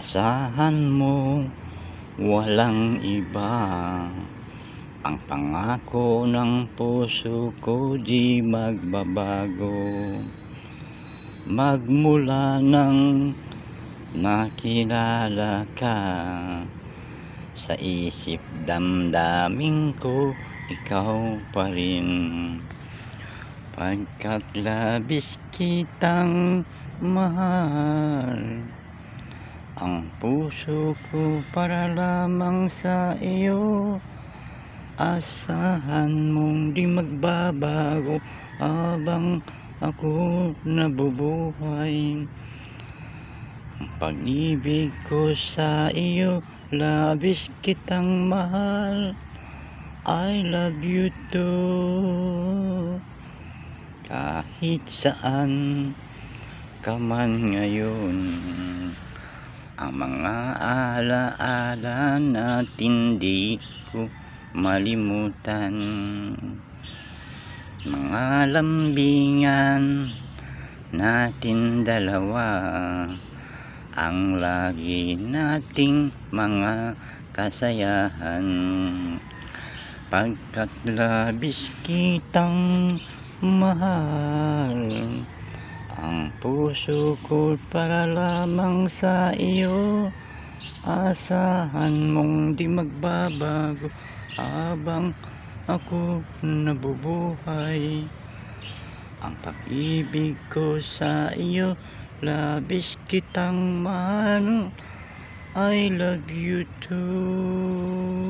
Asahan mo walang iba, ang pangako ng puso ko di magbabago. Magmula nang nakilala ka, sa isip damdamin ko ikaw pa rin. Pagkat labis kitang mahal, ang puso ko para lamang sa iyo. Asahan mong di magbabago habang ako nabubuhay. Ang pag-ibig ko sa iyo, labis kitang mahal. I love you too. Kahit saan ka man ngayon, ang mga alaala natin di ko malimutan. Mga lambingan natin dalawa, ang lagi nating mga kasayahan. Pagkat labis kitang mahal, ang puso ko para lamang sa iyo. Asahan mong di magbabago habang ako nabubuhay. Ang pag-ibig ko sa iyo, labis kitang mahal. I love you too.